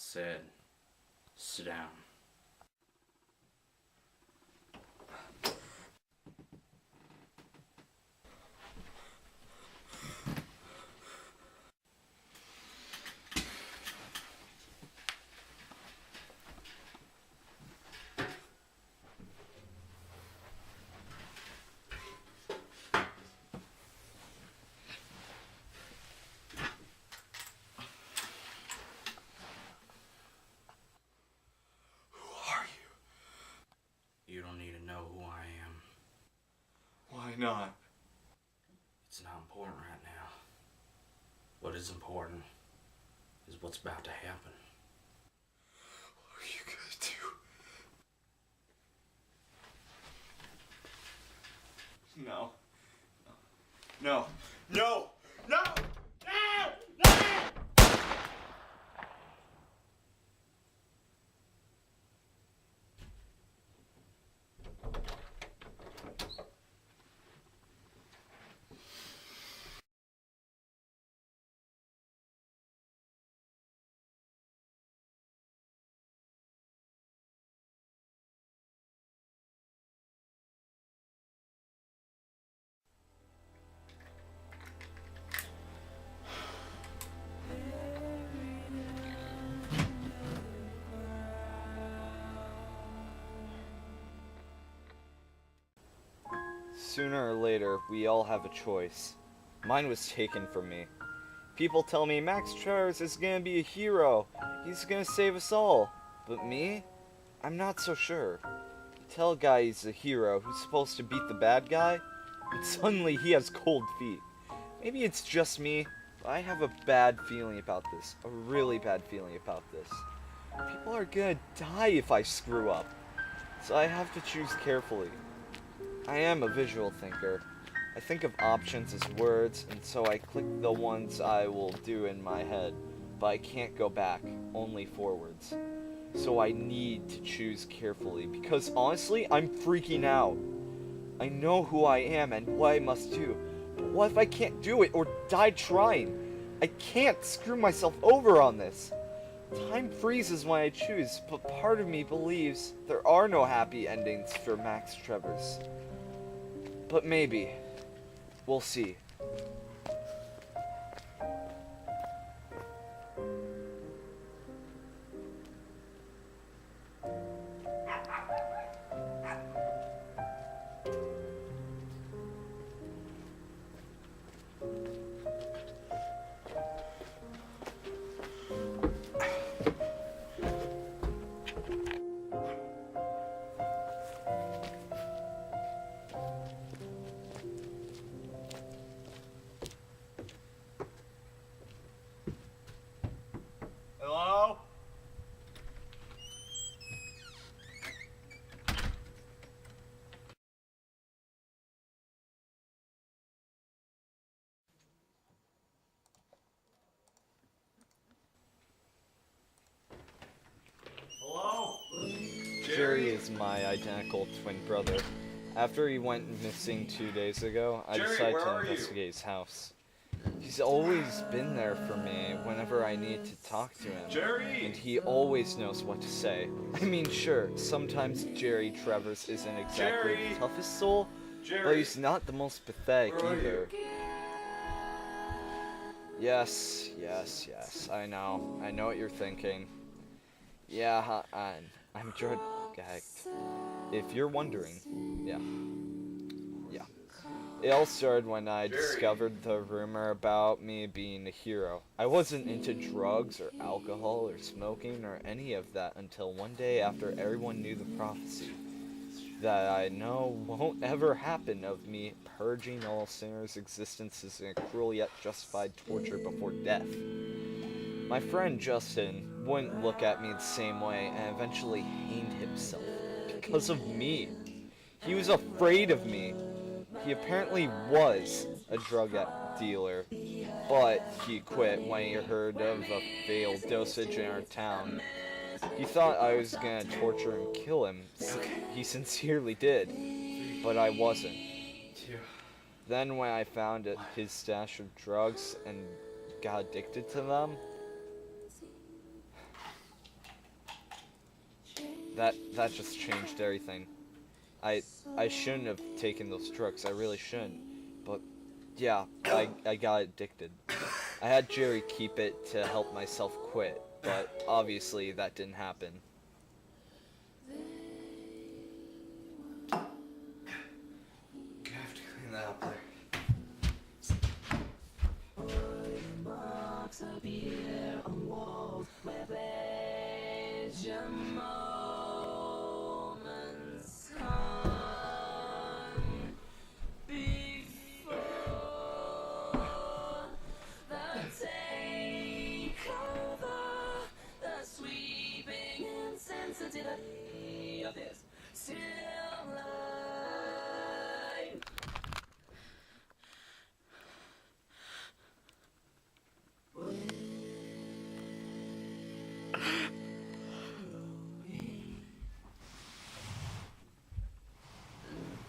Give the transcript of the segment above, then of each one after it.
said, sit down. You don't need to know who I am. Why not? It's not important right now. What is important is what's about to happen. What are you gonna do? No. No. No! No! No! No! Sooner or later, we all have a choice. Mine was taken from me. People tell me Max Travers is gonna be a hero. He's gonna save us all. But me? I'm not so sure. You tell a guy he's a hero who's supposed to beat the bad guy, and suddenly he has cold feet. Maybe it's just me, but I have a bad feeling about this. A really bad feeling about this. People are gonna die if I screw up. So I have to choose carefully. I am a visual thinker. I think of options as words, and so I click the ones I will do in my head, but I can't go back, only forwards. So I need to choose carefully, because honestly, I'm freaking out. I know who I am and what I must do, but what if I can't do it or die trying? I can't screw myself over on this. Time freezes when I choose, but part of me believes there are no happy endings for Max Travers. But maybe. We'll see. Hello? Hello? Jerry is my identical twin brother. After he went missing 2 days ago, I Jerry, decided where to are you? investigate his house. He's always been there for me whenever I need to talk to him. Jerry! And he always knows what to say. I mean, sure, sometimes Jerry Travers isn't exactly Jerry! the toughest soul, but Jerry! he's not the most pathetic Where are either. you? Yes, I know. I know what you're thinking. Yeah, I'm drug addict. If you're wondering, yeah. It all started when I discovered the rumor about me being a hero. I wasn't into drugs or alcohol or smoking or any of that until one day after everyone knew the prophecy that I know won't ever happen of me purging all sinners' existences in a cruel yet justified torture before death. My friend Justin wouldn't look at me the same way and eventually hanged himself because of me. He was afraid of me. He apparently was a drug dealer, but he quit when he heard of a failed dosage in our town. He thought I was gonna torture and kill him. He sincerely did, but I wasn't. Then when I found his stash of drugs and got addicted to them, That just changed everything. I shouldn't have taken those drugs. I really shouldn't. But yeah, I got addicted. I had Jerry keep it to help myself quit, but obviously that didn't happen. You have to clean that up there. Of this still life.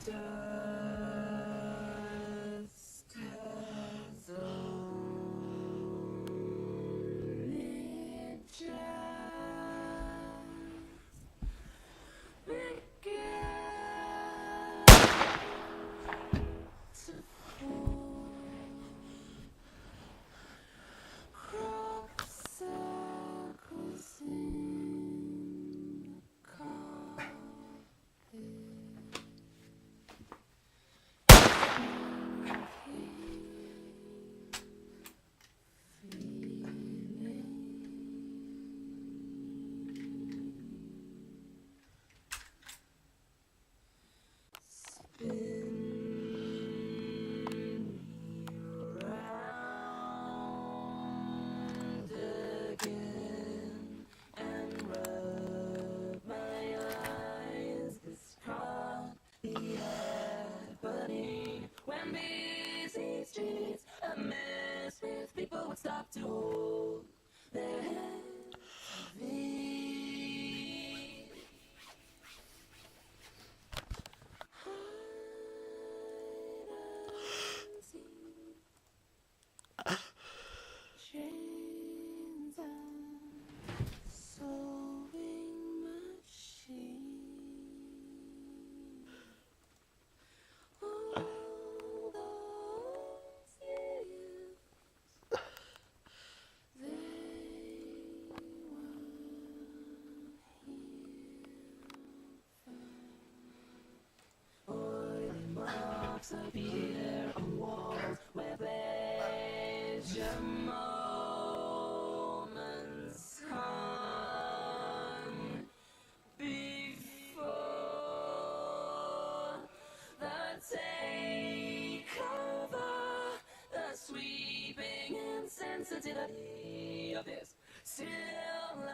Dust has only streets, a mess with people would stop to hold their hands. Chains and sewing machine. All those years, they were here. Oily marks appear on walls where pleasure moments hung before the takeover, the sweeping insensitivity of this still life.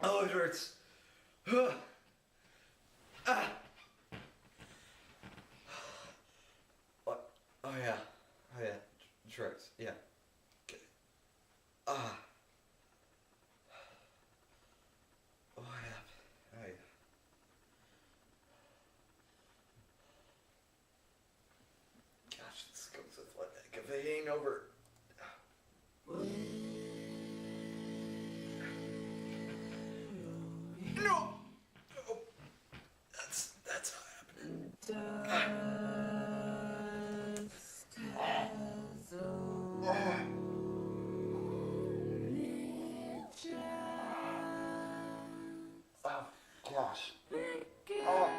Oh, it hurts. What? Oh yeah. Oh yeah. Drugs. Yeah. Okay. Oh yeah. Oh yeah. Gosh, this comes with one heck of a hangover. No! Oh, that's how it happened. Dust has only just Oh, gosh. begun Oh.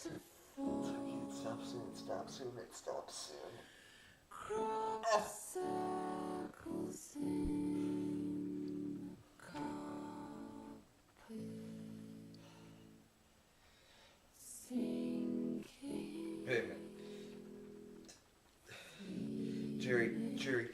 to form. Stop soon, stop soon, stop soon. Crop circles in carpet, sinking. Wait a minute. Jerry. Jerry.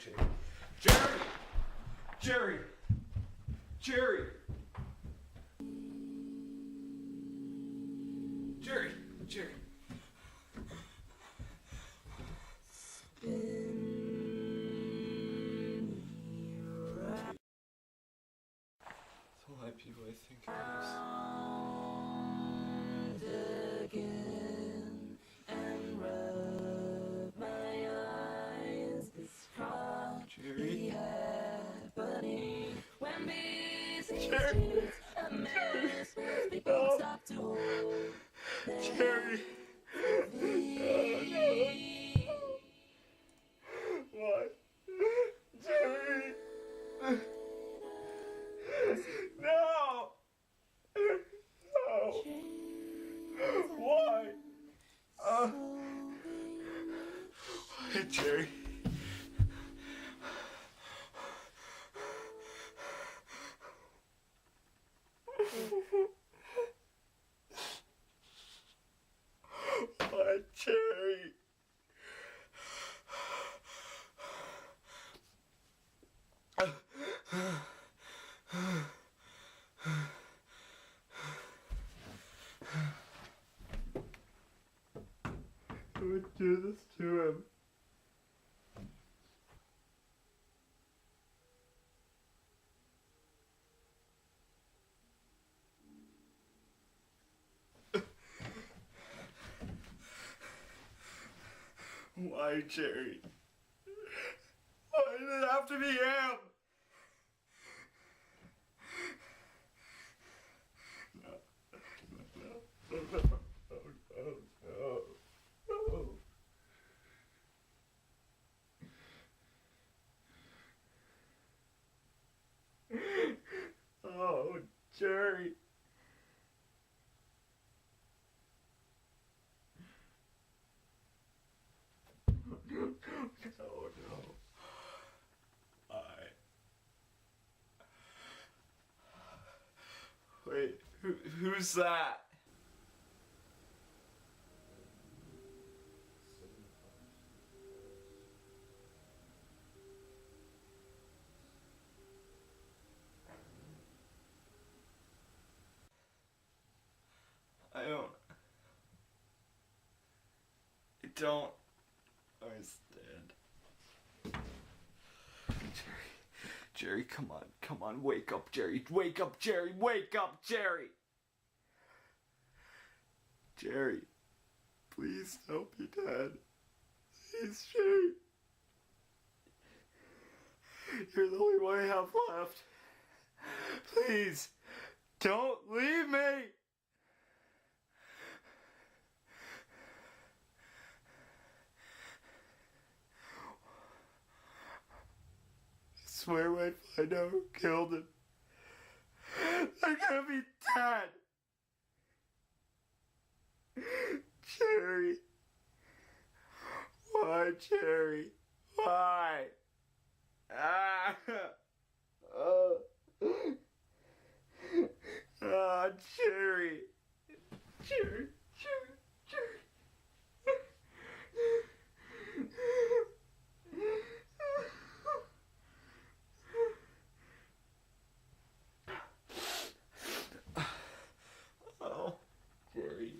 Jerry. Why, Jerry? Who would do this to him? Why, Jerry? Why did it have to be him? No. No. No. No. No. No. Oh, Jerry. Oh no. Wait, who's that? I don't understand. Jerry, come on, wake up, Jerry, wake up, Jerry, wake up, Jerry! Jerry, please don't be dead. Please, Jerry. You're the only one I have left. Please, don't leave me! I swear when I find out who killed him, they're gonna be dead! Jerry. Why, Jerry? Why? Ah! Jerry. Jerry. Oh, Jerry.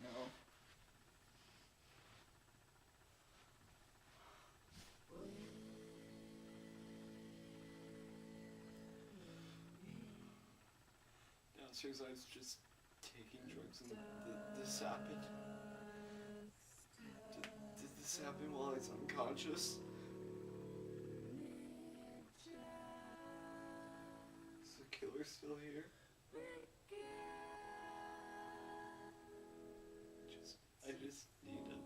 No. Downstairs, I was just taking drugs and this happened. Did this happen while I was unconscious? Is the killer still here? I just need a minute.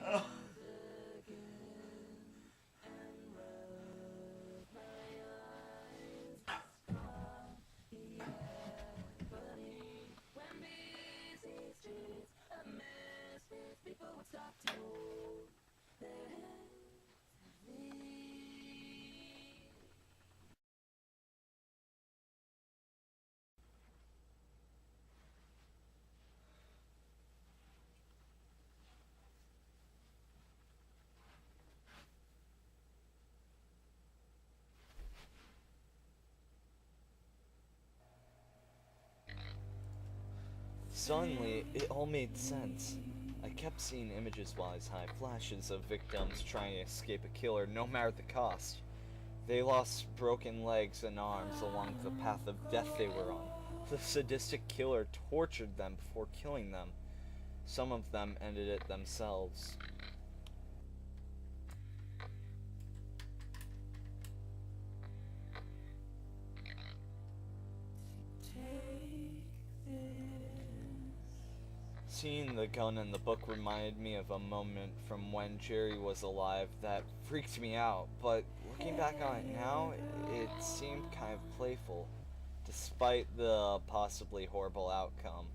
I have to be Suddenly, it all made sense. I kept seeing images while I was high, flashes of victims trying to escape a killer no matter the cost. They lost broken legs and arms along the path of death they were on. The sadistic killer tortured them before killing them. Some of them ended it themselves. Seeing the gun in the book reminded me of a moment from when Jerry was alive that freaked me out, but looking back on it now, it seemed kind of playful, despite the possibly horrible outcome.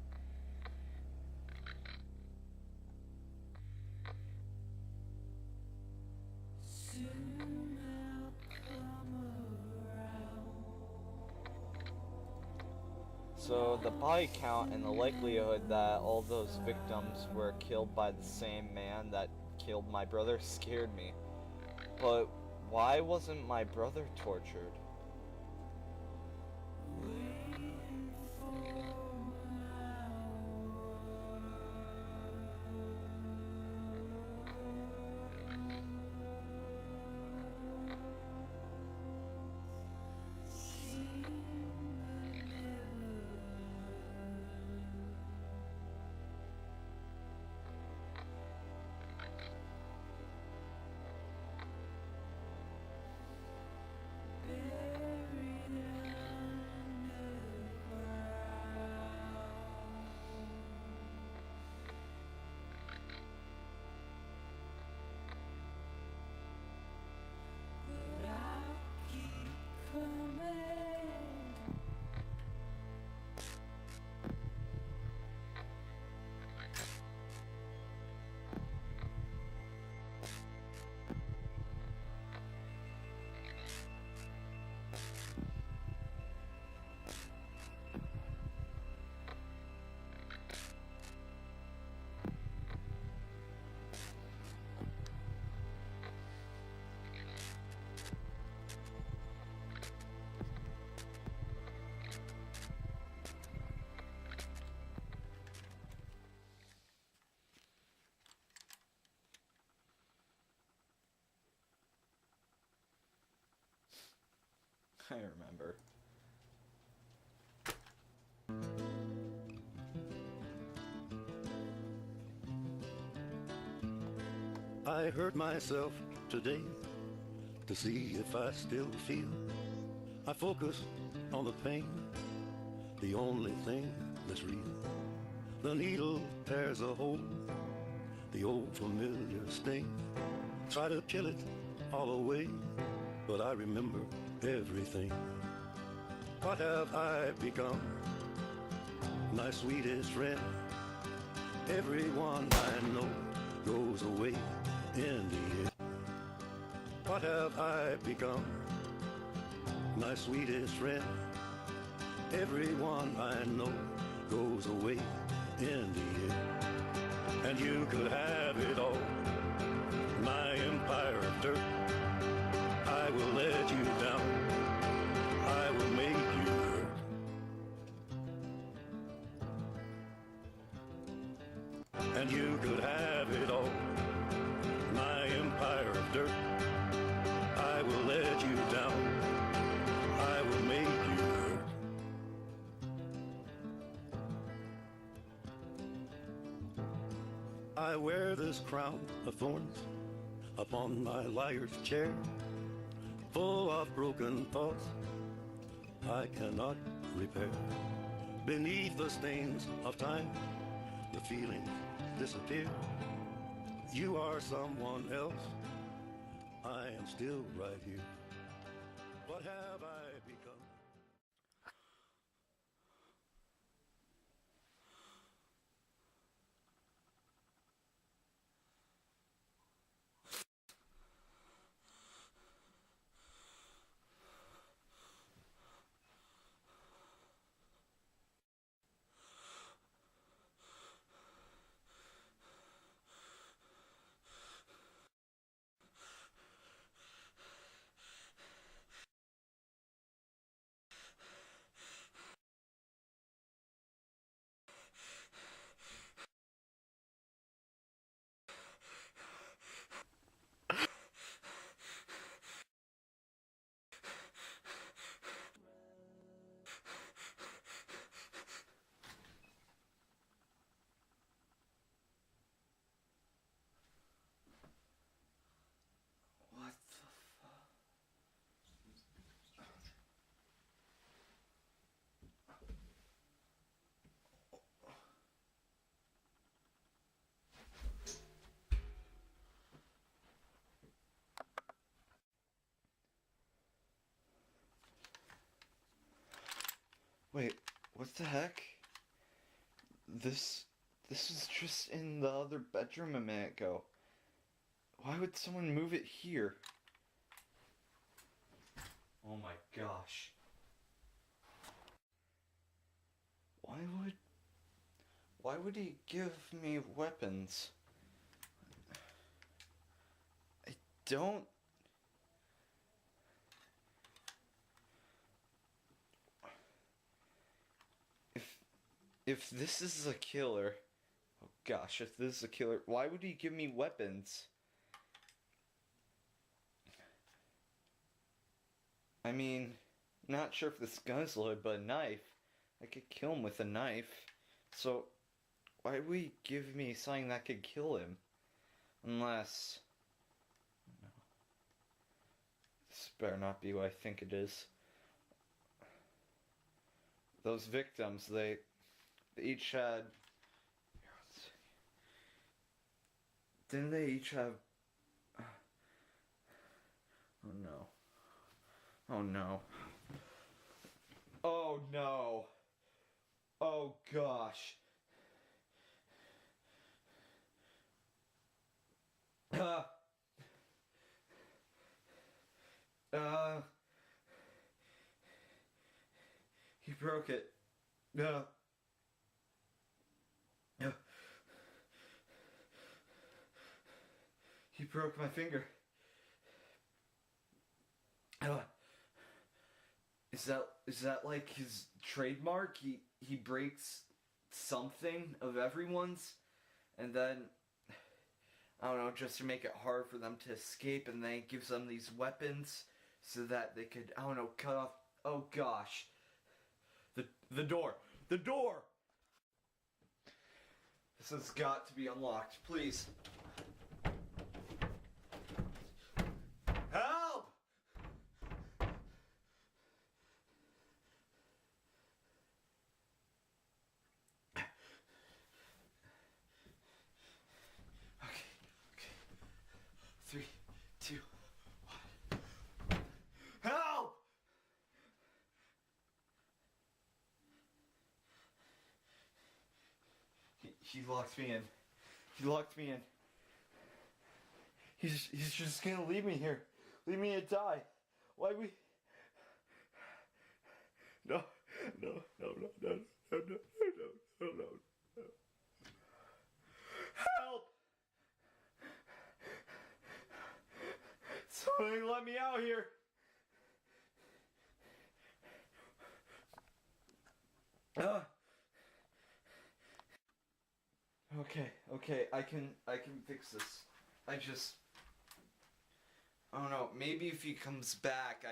So the body count and the likelihood that all those victims were killed by the same man that killed my brother scared me. But why wasn't my brother tortured? I remember. I hurt myself today to see if I still feel. I focus on the pain, the only thing that's real. The needle tears a hole, the old familiar sting. Try to kill it all away, but I remember everything. What have I become? My sweetest friend. Everyone I know goes away in the end. What have I become? My sweetest friend. Everyone I know goes away in the end. And you could have it all, my empire of dirt. I will let you down, I will make you hurt. And you could have it all, my empire of dirt. I will let you down, I will make you hurt. I wear this crown of thorns upon my liar's chair, full of broken thoughts I cannot repair. Beneath the stains of time, the feelings disappear. You are someone else, I am still right here. What have I become? Wait, what the heck? This was just in the other bedroom a minute ago. Why would someone move it here? Oh my gosh. Why would he give me weapons? I don't... If this is a killer... Oh gosh, if this is a killer, why would he give me weapons? I mean, not sure if this gun's loaded, but a knife. I could kill him with a knife. So, why would he give me something that could kill him? Unless... No. This better not be what I think it is. Those victims, they each had... Didn't they each have... Oh no. Oh no. Oh no. Oh gosh. He broke it. He broke my finger. Is that like his trademark? He breaks something of everyone's, and then I don't know, just to make it hard for them to escape, and then he gives them these weapons so that they could, I don't know, cut off. Oh gosh, the door, the door. This has got to be unlocked, please. Help! Okay. 3, 2, 1. Help! He locked me in. He locked me in. He's just gonna leave me here. Leave me to die. Why we... No. Help! Somebody let me out here. Okay, I can fix this. I don't know, maybe if he comes back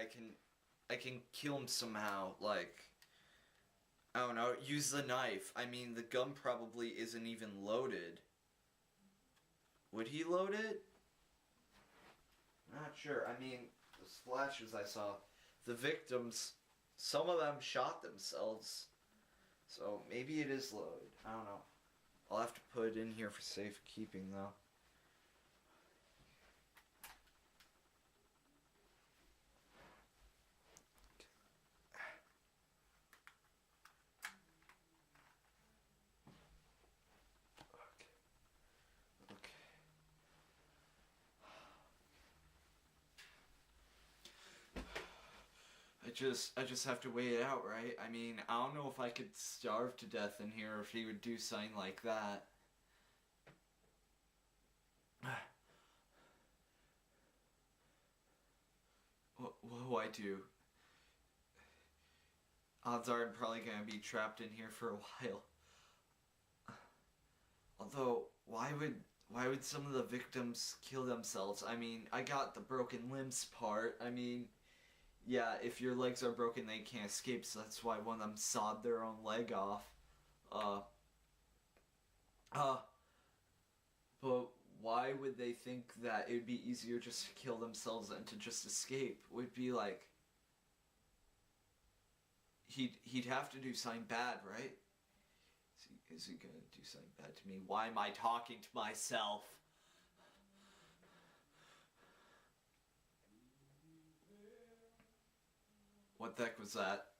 I can kill him somehow, like, I don't know, use the knife. I mean, the gun probably isn't even loaded. Would he load it? Not sure. I mean, the splashes I saw, the victims, some of them shot themselves. So maybe it is loaded. I don't know. I'll have to put it in here for safekeeping though. Okay. I just have to wait it out, right? I mean, I don't know if I could starve to death in here or if he would do something like that. What do I do? Odds are I'm probably gonna be trapped in here for a while. Although, why would some of the victims kill themselves? I mean, I got the broken limbs part. I mean, yeah, if your legs are broken, they can't escape, so that's why one of them sawed their own leg off. But why would they think that it would be easier just to kill themselves than to just escape? Would be like, he'd have to do something bad, right? Is he gonna do something bad to me? Why am I talking to myself? What the heck was that?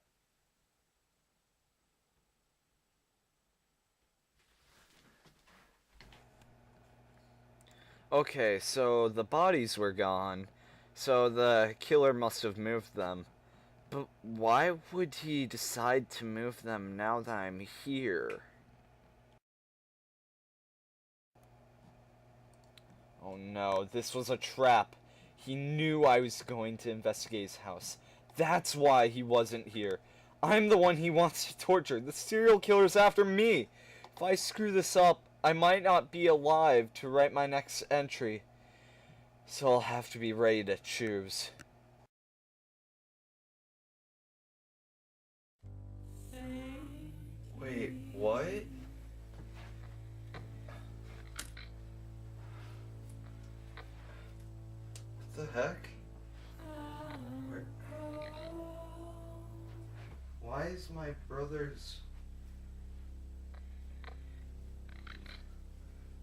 Okay, so the bodies were gone, so the killer must have moved them. But why would he decide to move them now that I'm here? Oh no, this was a trap. He knew I was going to investigate his house. That's why he wasn't here. I'm the one he wants to torture. The serial killer's after me. If I screw this up, I might not be alive to write my next entry. So I'll have to be ready to choose. Wait, what? What the heck? Where? Why is my brother's...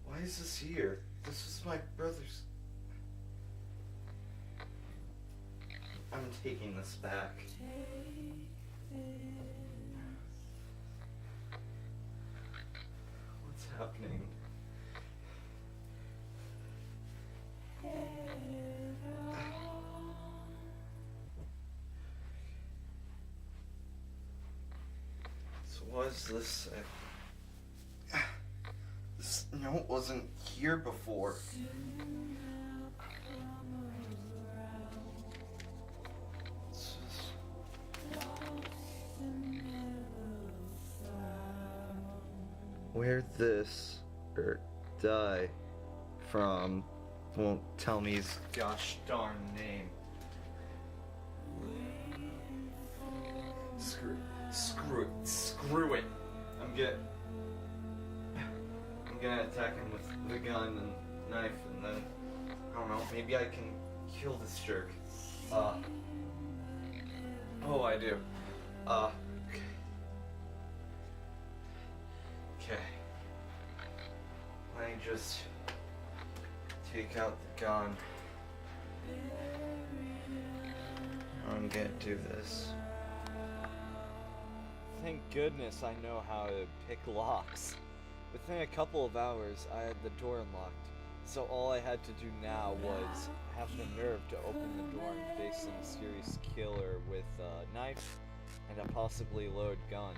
Why is this here? This is my brother's... I'm taking this back. What's happening? So what does this say? This note wasn't here before. Where this or die from won't tell me his gosh darn name. Screw it. I'm gonna attack him with the gun and knife, and then I don't know, maybe I can kill this jerk. Oh, I do. Okay. Let me just take out the gun. I'm gonna do this. Thank goodness I know how to pick locks. Within a couple of hours, I had the door unlocked, so all I had to do now was have the nerve to open the door and face the mysterious killer with a knife and a possibly loaded gun.